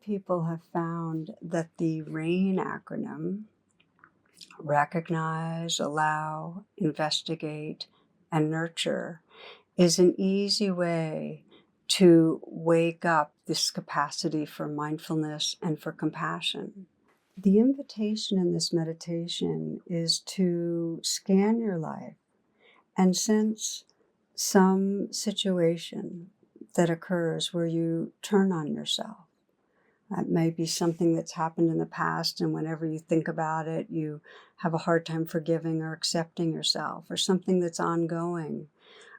people have found that the RAIN acronym, recognize, allow, investigate, and nurture, is an easy way to wake up this capacity for mindfulness and for compassion. The invitation in this meditation is to scan your life and sense some situation that occurs where you turn on yourself. That may be something that's happened in the past, and whenever you think about it, you have a hard time forgiving or accepting yourself, or something that's ongoing,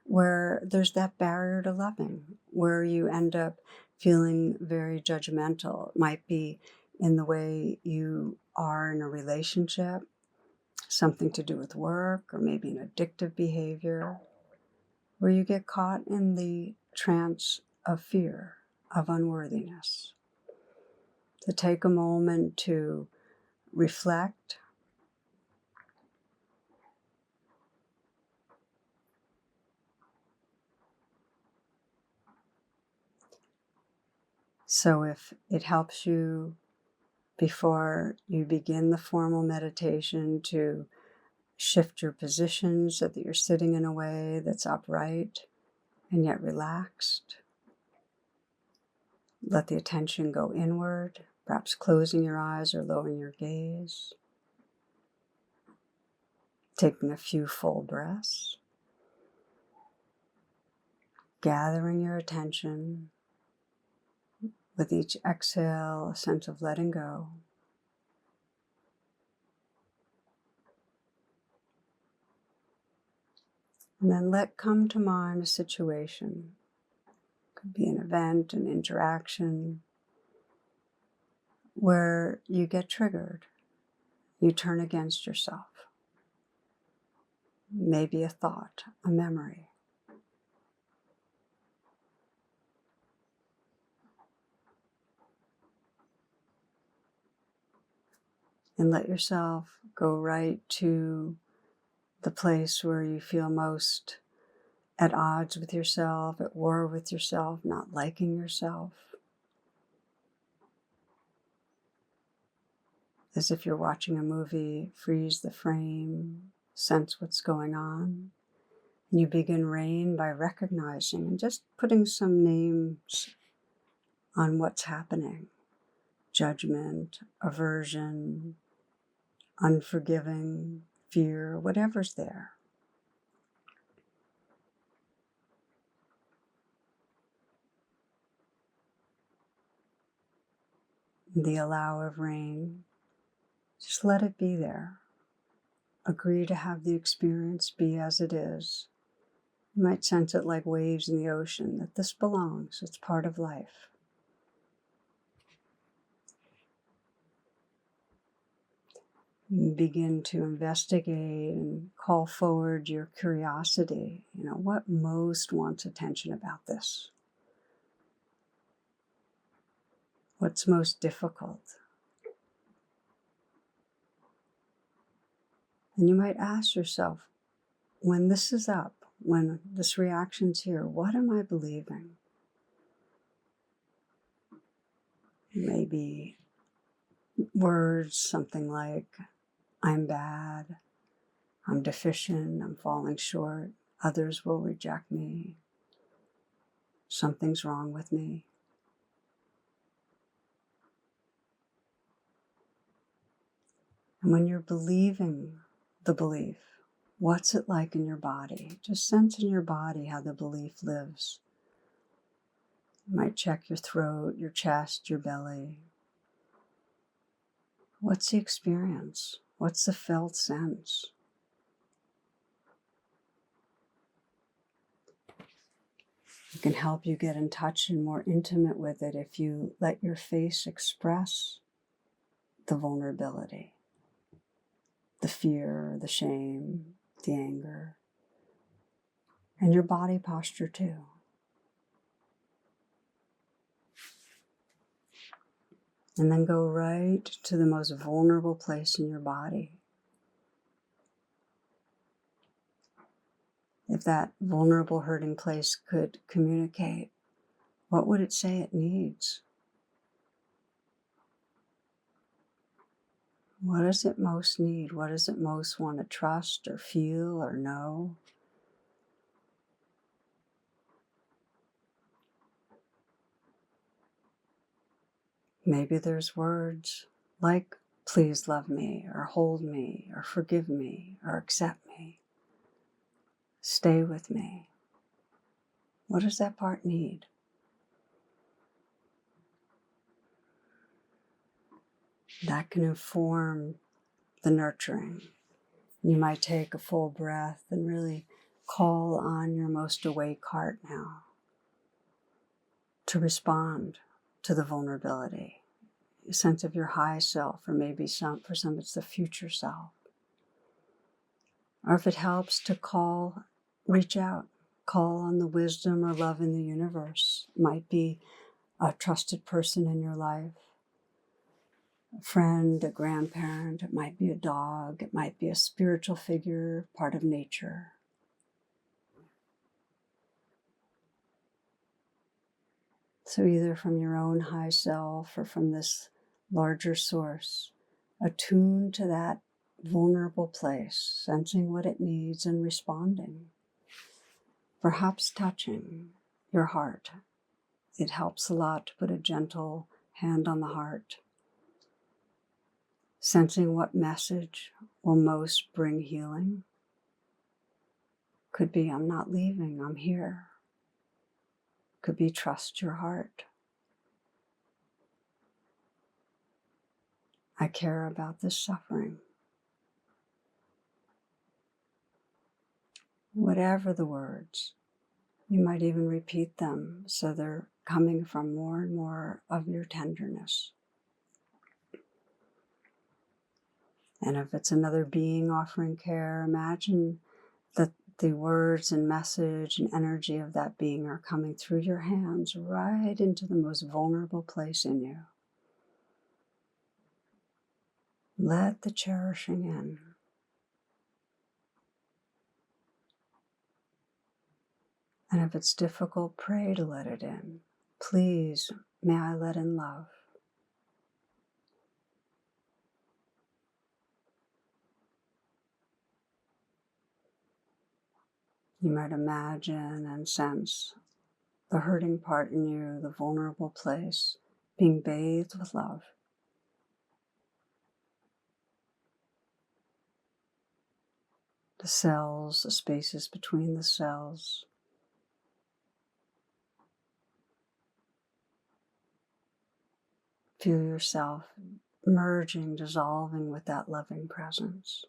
where there's that barrier to loving, where you end up feeling very judgmental. It might be in the way you are in a relationship, something to do with work, or maybe an addictive behavior, where you get caught in the trance of fear, of unworthiness. To take a moment to reflect, so if it helps you before you begin the formal meditation to shift your position so that you're sitting in a way that's upright and yet relaxed. Let the attention go inward, perhaps closing your eyes or lowering your gaze. Taking a few full breaths. Gathering your attention. With each exhale, a sense of letting go. And then let come to mind a situation. It could be an event, an interaction, where you get triggered. You turn against yourself. Maybe a thought, a memory. And let yourself go right to the place where you feel most at odds with yourself, at war with yourself, not liking yourself. As if you're watching a movie, freeze the frame, sense what's going on. And you begin RAIN by recognizing and just putting some names on what's happening. Judgment, aversion, unforgiving, fear, whatever's there. The allow of RAIN, just let it be there. Agree to have the experience be as it is. You might sense it like waves in the ocean, that this belongs, it's part of life. You begin to investigate and call forward your curiosity. What most wants attention about this? What's most difficult? And you might ask yourself, when this is up, when this reaction's here, what am I believing? Maybe words, something like, I'm bad, I'm deficient, I'm falling short, others will reject me, something's wrong with me. And when you're believing the belief, what's it like in your body? Just sense in your body how the belief lives. You might check your throat, your chest, your belly. What's the experience? What's the felt sense? It can help you get in touch and more intimate with it if you let your face express the vulnerability, the fear, the shame, the anger, and your body posture too. And then go right to the most vulnerable place in your body. If that vulnerable hurting place could communicate, what would it say it needs? What does it most need? What does it most want to trust or feel or know? Maybe there's words like, please love me, or hold me, or forgive me, or accept me. Stay with me. What does that part need? That can inform the nurturing. You might take a full breath and really call on your most awake heart now to respond to the vulnerability, a sense of your high self, or maybe for some it's the future self. Or if it helps to reach out, call on the wisdom or love in the universe. It might be a trusted person in your life, a friend, a grandparent, it might be a dog, it might be a spiritual figure, part of nature. So either from your own high self or from this larger source, attune to that vulnerable place, sensing what it needs and responding. Perhaps touching your heart. It helps a lot to put a gentle hand on the heart, sensing what message will most bring healing. Could be, I'm not leaving, I'm here. Could be, trust your heart. I care about this suffering. Whatever the words, you might even repeat them so they're coming from more and more of your tenderness. And if it's another being offering care, imagine that the words and message and energy of that being are coming through your hands right into the most vulnerable place in you. Let the cherishing in. And if it's difficult, pray to let it in. Please, may I let in love. You might imagine and sense the hurting part in you, the vulnerable place, being bathed with love. The cells, the spaces between the cells. Feel yourself merging, dissolving with that loving presence.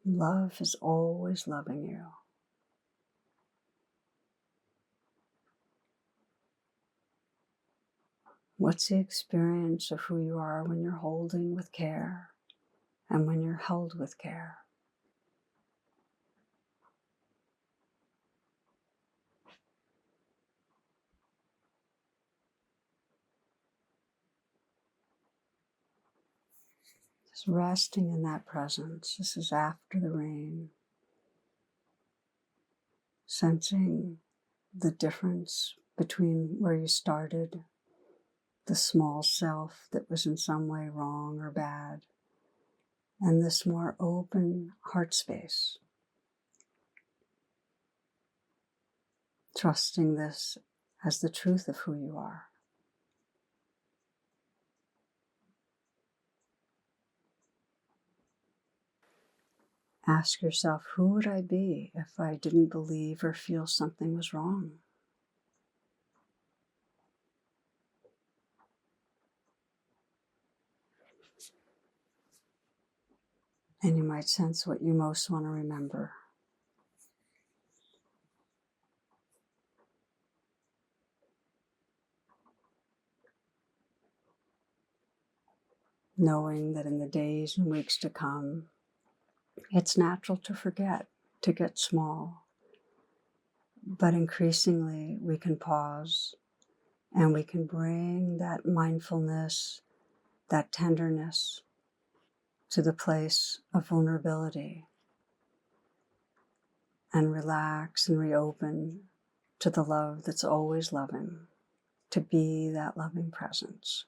Love is always loving you. What's the experience of who you are when you're holding with care and when you're held with care? Just resting in that presence. This is after the rain. Sensing the difference between where you started, the small self that was in some way wrong or bad, and this more open heart space. Trusting this as the truth of who you are. Ask yourself, who would I be if I didn't believe or feel something was wrong? And you might sense what you most want to remember. Knowing that in the days and weeks to come, it's natural to forget, to get small. But increasingly, we can pause and we can bring that mindfulness, that tenderness to the place of vulnerability and relax and reopen to the love that's always loving, to be that loving presence.